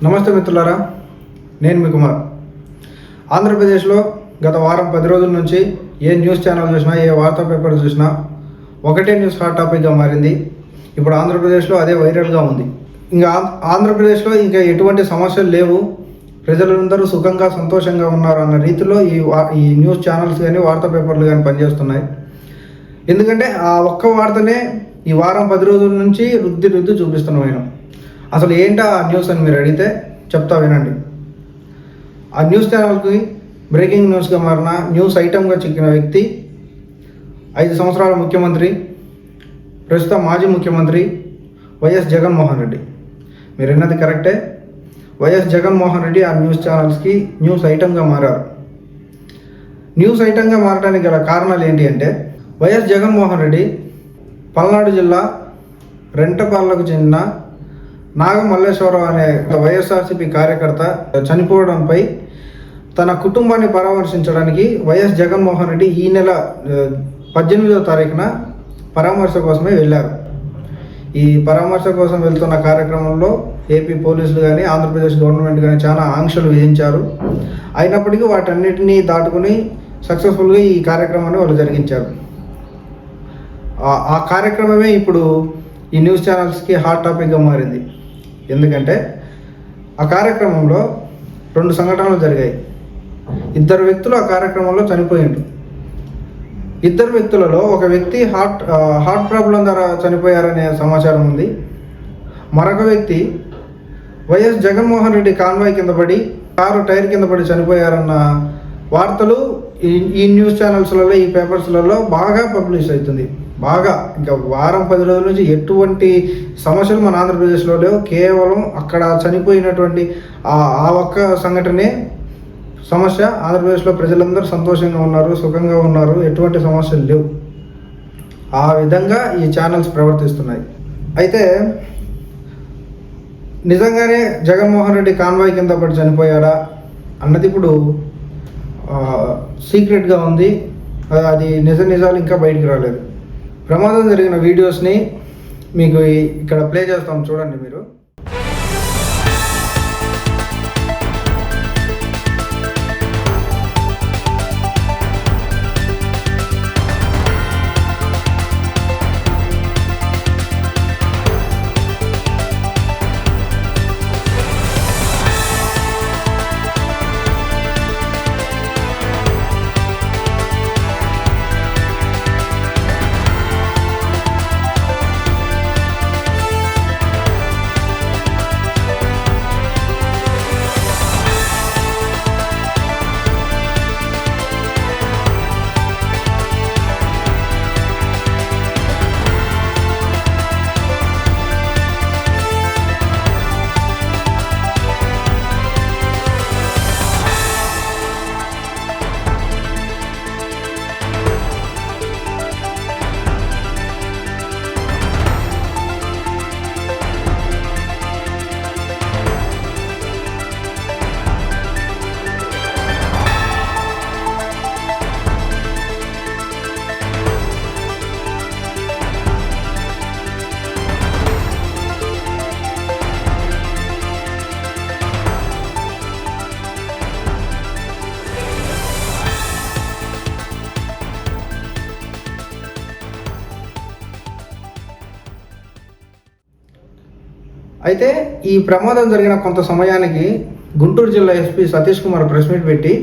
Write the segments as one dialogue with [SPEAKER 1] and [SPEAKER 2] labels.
[SPEAKER 1] నమస్తే మిత్రులారా, నేను మీ కుమార్. ఆంధ్రప్రదేశ్లో గత వారం 10 రోజుల నుంచి ఏ న్యూస్ ఛానల్ చూసినా, ఏ వార్తా పేపర్ చూసినా ఒకటే న్యూస్ హాట్ టాపిక్గా మారింది. ఇప్పుడు ఆంధ్రప్రదేశ్లో అదే వైరల్గా ఉంది. ఇంకా ఆంధ్రప్రదేశ్లో ఇంకా ఎటువంటి సమస్యలు లేవు, ప్రజలందరూ సుఖంగా సంతోషంగా ఉన్నారు అన్న రీతిలో ఈ న్యూస్ ఛానల్స్ కానీ వార్తా పేపర్లు కానీ పనిచేస్తున్నాయి. ఎందుకంటే ఆ ఒక్క వార్తనే ఈ వారం 10 రోజుల నుంచి రుద్ది చూపిస్తున్నాం. అసలు ఏంటా ఆ న్యూస్ అని మీరు అడిగితే చెప్తా వినండి. ఆ న్యూస్ ఛానల్కి బ్రేకింగ్ న్యూస్గా మారిన న్యూస్ ఐటమ్గా చిక్కిన వ్యక్తి 5 సంవత్సరాల ముఖ్యమంత్రి, ప్రస్తుతం మాజీ ముఖ్యమంత్రి వైఎస్ జగన్మోహన్ రెడ్డి. మీరు విన్నది కరెక్టే. వైఎస్ జగన్మోహన్ రెడ్డి ఆ న్యూస్ ఛానల్స్కి న్యూస్ ఐటమ్గా మారారు. న్యూస్ ఐటమ్గా మారడానికి గల కారణాలు ఏంటి అంటే, వైఎస్ జగన్మోహన్ రెడ్డి పల్నాడు జిల్లా రెంటపాలకు చెందిన నాగమల్లేశ్వరరావు అనే వైఎస్ఆర్సీపీ కార్యకర్త చనిపోవడంపై తన కుటుంబాన్ని పరామర్శించడానికి వైఎస్ జగన్మోహన్ రెడ్డి ఈ నెల 18వ తారీఖున పరామర్శ కోసమే వెళ్ళారు. ఈ పరామర్శ కోసం వెళ్తున్న కార్యక్రమంలో ఏపీ పోలీసులు కానీ ఆంధ్రప్రదేశ్ గవర్నమెంట్ కానీ చాలా ఆంక్షలు విధించారు. అయినప్పటికీ వాటన్నిటినీ దాటుకుని సక్సెస్ఫుల్గా ఈ కార్యక్రమాన్ని వాళ్ళు జరిగించారు. ఆ కార్యక్రమమే ఇప్పుడు ఈ న్యూస్ ఛానల్స్కి హాట్ టాపిక్గా మారింది. ఎందుకంటే ఆ కార్యక్రమంలో 2 సంఘటనలు జరిగాయి. 2 వ్యక్తులు ఆ కార్యక్రమంలో చనిపోయిండ్రు. 2 వ్యక్తులలో ఒక వ్యక్తి హార్ట్ ప్రాబ్లం ద్వారా చనిపోయారనే సమాచారం ఉంది. మరొక వ్యక్తి వైఎస్ జగన్మోహన్ రెడ్డి కాన్వాయ్ కింద పడి కారు టైర్ కింద పడి చనిపోయారన్న వార్తలు ఈ న్యూస్ ఛానల్స్లలో, ఈ పేపర్స్లలో బాగా పబ్లిష్ అవుతుంది. బాగా ఇంకా వారం 10 రోజుల నుంచి ఎటువంటి సమస్యలు మన ఆంధ్రప్రదేశ్లో లేవు. కేవలం అక్కడ చనిపోయినటువంటి ఆ ఒక్క సంఘటనే సమస్య. ఆంధ్రప్రదేశ్లో ప్రజలందరూ సంతోషంగా ఉన్నారు, సుఖంగా ఉన్నారు, ఎటువంటి సమస్యలు లేవు. ఆ విధంగా ఈ ఛానల్స్ ప్రవర్తిస్తున్నాయి. అయితే నిజంగానే జగన్మోహన్ రెడ్డి కాన్వాయ్ కింద పడి చనిపోయాడా అన్నది ఇప్పుడు సీక్రెట్గా ఉంది. అది నిజాలు ఇంకా బయటికి రాలేదు. ప్రమాదం జరిగిన వీడియోస్ని మీకు ఇక్కడ ప్లే చేస్తాం, చూడండి మీరు. అయితే ఈ ప్రమాదం జరిగిన కొంత సమయానికి గుంటూరు జిల్లా SP Satish Kumar press meet పెట్టి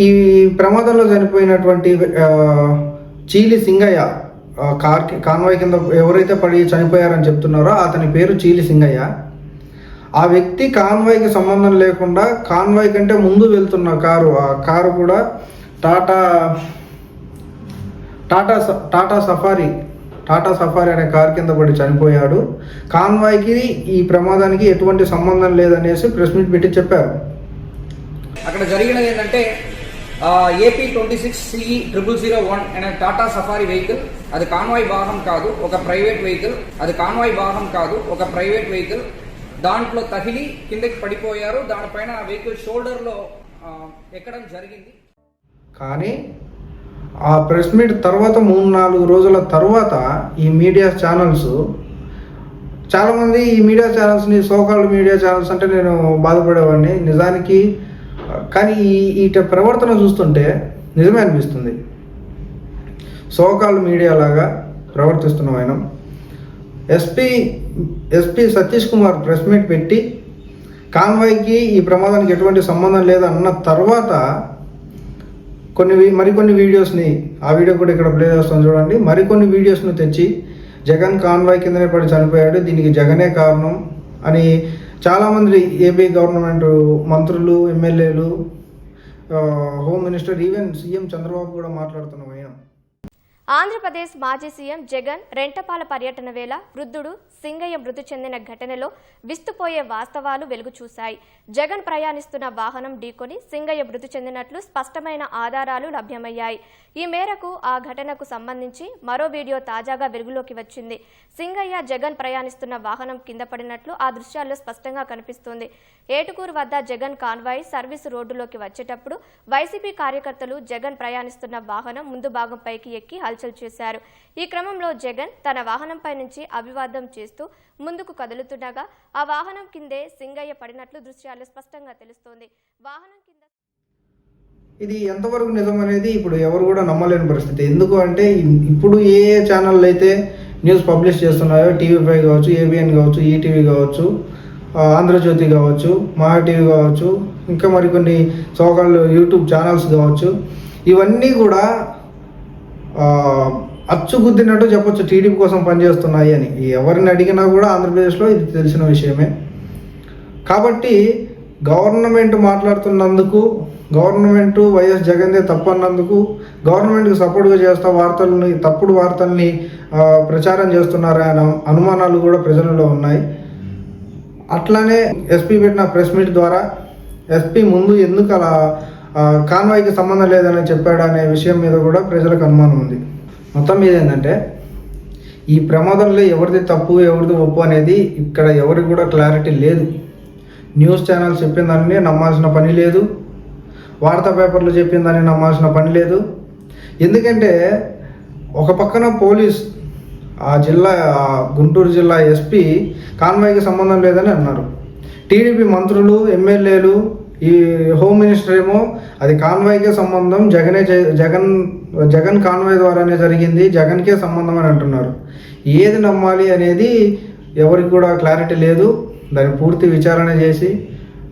[SPEAKER 1] ఈ ప్రమాదంలో చనిపోయినటువంటి చీలి సింగయ్య, కాన్వాయ్ కింద ఎవరైతే పడి చనిపోయారని చెప్తున్నారో అతని పేరు చీలి సింగయ్య. ఆ వ్యక్తి కాన్వాయ్కి సంబంధం లేకుండా కాన్వాయ్ కంటే ముందు వెళ్తున్న ఆ కారు కూడా టాటా సఫారీ అనే కారు కింద పడి చనిపోయాడు. కాన్వాయ్కి ఈ ప్రమాదానికి ఎటువంటి సంబంధం లేదనేసి ప్రెస్ మీట్ పెట్టి చెప్పారు.
[SPEAKER 2] అక్కడ జరిగినది ఏంటంటే ఏపీ 26CE0001 అనే టాటా సఫారీ వెహికల్, అది కాన్వాయ్ వాహనం కాదు, ఒక ప్రైవేట్ వెహికల్ దాంట్లో తగిలి కిందకి పడిపోయారు. దానిపైన ఆ వెహికల్ షోల్డర్లో ఎక్కడం జరిగింది.
[SPEAKER 1] కానీ ఆ ప్రెస్ మీట్ తర్వాత 3-4 రోజుల తర్వాత ఈ మీడియా ఛానల్స్ చాలామంది ఈ మీడియా ఛానల్స్ని సోకాల్డ్ మీడియా ఛానల్స్ అంటే నేను బాధపడేవాడిని నిజానికి. కానీ ఈ ప్రవర్తన చూస్తుంటే నిజమే అనిపిస్తుంది. సోకాల్డ్ మీడియా లాగా ప్రవర్తిస్తున్నాం. ఆయన SP Satish Kumar press meet పెట్టి కాన్వాయ్కి ఈ ప్రమాదానికి ఎటువంటి సంబంధం లేదు అన్న తర్వాత మరికొన్ని వీడియోస్ని, ఆ వీడియో కూడా ఇక్కడ ప్లే చేస్తాను చూడండి, మరికొన్ని వీడియోస్ను తెచ్చి జగన్ కాన్వాయ్ కిందనే పడి చనిపోయాడు, దీనికి జగనే కారణం అని చాలామంది ఏపీ గవర్నమెంట్ మంత్రులు, ఎమ్మెల్యేలు, home minister, even CM Chandrababu కూడా మాట్లాడుతున్నాం.
[SPEAKER 3] ఆంధ్రప్రదేశ్ మాజీ సీఎం జగన్ రెంటపాల పర్యటన వేళ వృద్ధుడు సింగయ్య మృతి చెందిన ఘటనలో విస్తుపోయే వాస్తవాలు వెలుగు చూశాయి. జగన్ ప్రయాణిస్తున్న వాహనం ఢీకొని సింగయ్య మృతి చెందినట్లు స్పష్టమైన ఆధారాలు లభ్యమయ్యాయి. ఈ మేరకు ఆ ఘటనకు సంబంధించి మరో వీడియో తాజాగా వెలుగులోకి వచ్చింది. సింగయ్య జగన్ ప్రయాణిస్తున్న వాహనం కింద పడినట్లు ఆ దృశ్యాల్లో స్పష్టంగా కనిపిస్తోంది. ఏటుకూరు వద్ద జగన్ కాన్వాయ్ సర్వీసు రోడ్డులోకి వచ్చేటప్పుడు వైసీపీ కార్యకర్తలు జగన్ ప్రయాణిస్తున్న వాహనం ముందు భాగంపైకి ఎక్కి హల్చల్ చేశారు. ఈ క్రమంలో జగన్ తన వాహనంపై నుంచి అభివాదం చేస్తూ ముందుకు కదులుతుండగా ఆ వాహనం కిందే సింగయ్య పడినట్లు దృశ్యాల్లో స్పష్టంగా తెలుస్తోంది. వాహనం కింద
[SPEAKER 1] ఇది ఎంతవరకు నిజం అనేది ఇప్పుడు ఎవరు కూడా నమ్మలేని పరిస్థితి. ఎందుకు అంటే ఇప్పుడు ఏ ఛానళ్ళు అయితే న్యూస్ పబ్లిష్ చేస్తున్నాయో, టీవీ5 కావచ్చు, ఏబిఎన్ కావచ్చు, ఈటీవీ కావచ్చు, ఆంధ్రజ్యోతి కావచ్చు, మహా టీవీ కావచ్చు, ఇంకా మరికొన్ని సోకాల్ యూట్యూబ్ ఛానల్స్ కావచ్చు, ఇవన్నీ కూడా అచ్చుగుద్దినట్టు చెప్పొచ్చు టీడీపీ కోసం పనిచేస్తున్నాయి అని. ఎవరిని అడిగినా కూడా ఆంధ్రప్రదేశ్లో ఇది తెలిసిన విషయమే. కాబట్టి గవర్నమెంట్ మాట్లాడుతున్నందుకు, గవర్నమెంట్ వైఎస్ జగన్దే తప్పన్నందుకు, గవర్నమెంట్కి సపోర్ట్గా చేస్తా తప్పుడు వార్తల్ని ప్రచారం చేస్తున్నారనే అనుమానాలు కూడా ప్రజలలో ఉన్నాయి. అట్లానే ఎస్పీ పెట్టిన ప్రెస్ మీట్ ద్వారా ఎస్పీ ముందు ఎందుకు అలా కాన్వాయ్కి సంబంధం లేదని చెప్పాడు అనే విషయం మీద కూడా ప్రజలకు అనుమానం ఉంది. మొత్తం మీద ఏంటంటే ఈ ప్రమాదంలో ఎవరిది తప్పు ఎవరిది ఒప్పు అనేది ఇక్కడ ఎవరికి కూడా క్లారిటీ లేదు. న్యూస్ ఛానల్స్ చెప్పిన దాన్ని నమ్మాల్సిన పని లేదు, వార్తా పేపర్లు చెప్పిన దాన్ని నమ్మాల్సిన పని లేదు. ఎందుకంటే ఒక పక్కన పోలీస్, గుంటూరు జిల్లా ఎస్పీ కాన్వాయ్కి సంబంధం లేదని అన్నారు. టీడీపీ మంత్రులు, ఎమ్మెల్యేలు, ఈ హోమ్ మినిస్టర్ ఏమో అది కాన్వాయ్కే సంబంధం, జగన్ కాన్వాయ్ ద్వారానే జరిగింది, జగన్కే సంబంధం అని అంటున్నారు. ఏది నమ్మాలి అనేది ఎవరికి కూడా క్లారిటీ లేదు. దాన్ని పూర్తి విచారణ చేసి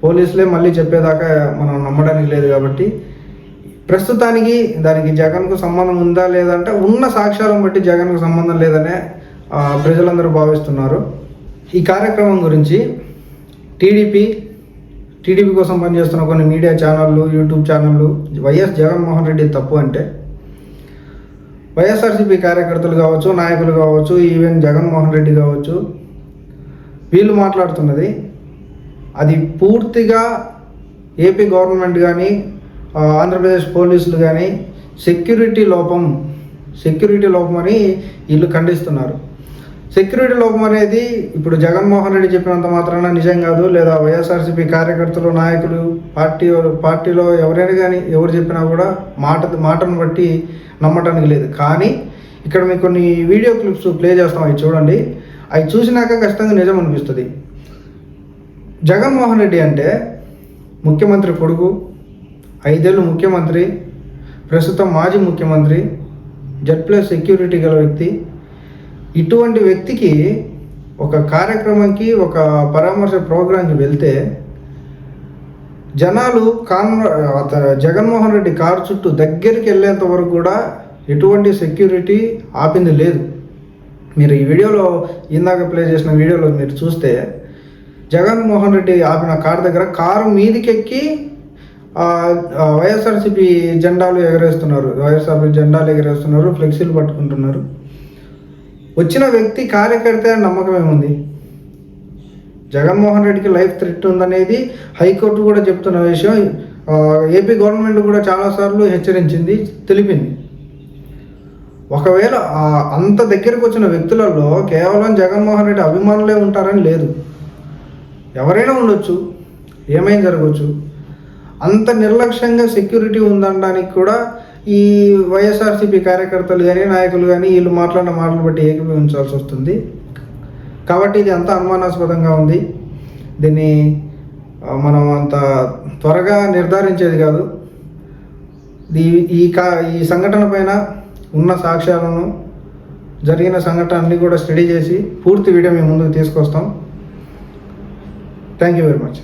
[SPEAKER 1] పోలీసులే మళ్ళీ చెప్పేదాకా మనం నమ్మడానికి లేదు. కాబట్టి ప్రస్తుతానికి దానికి జగన్కు సంబంధం ఉందా లేదంటే ఉన్న సాక్ష్యాలను బట్టి జగన్కు సంబంధం లేదనే ప్రజలందరూ భావిస్తున్నారు. ఈ కార్యక్రమం గురించి టీడీపీ కోసం పనిచేస్తున్న కొన్ని మీడియా ఛానళ్ళు, యూట్యూబ్ ఛానళ్ళు వైఎస్ జగన్మోహన్ రెడ్డి తప్పు అంటే, వైఎస్ఆర్సీపీ కార్యకర్తలు కావచ్చు, నాయకులు కావచ్చు, ఈవెన్ జగన్మోహన్ రెడ్డి కావచ్చు, వీళ్ళు మాట్లాడుతున్నది అది పూర్తిగా ఏపీ గవర్నమెంట్ కానీ ఆంధ్రప్రదేశ్ పోలీసులు కానీ సెక్యూరిటీ లోపం అని వీళ్ళు ఖండిస్తున్నారు. సెక్యూరిటీ లోపం అనేది ఇప్పుడు జగన్మోహన్ రెడ్డి చెప్పినంత మాత్రాన నిజం కాదు, లేదా వైఎస్ఆర్సీపీ కార్యకర్తలు, నాయకులు, పార్టీలో ఎవరైనా కానీ ఎవరు చెప్పినా కూడా మాటను బట్టి నమ్మటానికి లేదు. కానీ ఇక్కడ మీకు కొన్ని వీడియో క్లిప్స్ ప్లే చేస్తాం, అవి చూడండి. అవి చూసినాక ఖచ్చితంగా నిజం అనిపిస్తుంది. జగన్మోహన్ రెడ్డి అంటే ముఖ్యమంత్రి కొడుకు, 5 ఏళ్ళు ముఖ్యమంత్రి, ప్రస్తుతం మాజీ ముఖ్యమంత్రి, Z+ సెక్యూరిటీ గల వ్యక్తి. ఇటువంటి వ్యక్తికి ఒక కార్యక్రమంకి, ఒక పరామర్శ ప్రోగ్రాంకి వెళ్తే జనాలు జగన్మోహన్ రెడ్డి కారు చుట్టూ దగ్గరికి వెళ్ళేంత వరకు కూడా ఎటువంటి సెక్యూరిటీ ఆపింది లేదు. మీరు ఈ వీడియోలో, ఇందాక ప్లే చేసిన వీడియోలో మీరు చూస్తే జగన్మోహన్ రెడ్డి ఆపిన కారు దగ్గర కారు మీదికెక్కి వైఎస్ఆర్సీపీ జెండాలు ఎగరేస్తున్నారు, ఫ్లెక్సీలు పట్టుకుంటున్నారు. వచ్చిన వ్యక్తి కార్యకర్త నమ్మకం ఏముంది? జగన్మోహన్ రెడ్డికి లైఫ్ థ్రెట్ ఉందనేది హైకోర్టు కూడా చెప్తున్న విషయం. ఏపీ గవర్నమెంట్ కూడా చాలాసార్లు హెచ్చరించింది, తెలిపింది. ఒకవేళ అంత దగ్గరకు వచ్చిన వ్యక్తులలో కేవలం జగన్మోహన్ రెడ్డి అభిమానులే ఉంటారని లేదు, ఎవరైనా ఉండొచ్చు, ఏమైనా జరగవచ్చు. అంత నిర్లక్ష్యంగా సెక్యూరిటీ ఉందనడానికి కూడా ఈ వైఎస్ఆర్సీపీ కార్యకర్తలు కానీ, నాయకులు కానీ వీళ్ళు మాట్లాడిన మాటలు బట్టి ఏకీభవించాల్సి వస్తుంది. కాబట్టి ఇది అంత అనుమానాస్పదంగా ఉంది. దీన్ని మనం అంత త్వరగా నిర్ధారించేది కాదు. ఈ సంఘటన పైన ఉన్న సాక్ష్యాలను, జరిగిన సంఘటన అన్నీ కూడా స్టడీ చేసి పూర్తి వీడియో మేము ముందుకు తీసుకొస్తాం. Thank you very much.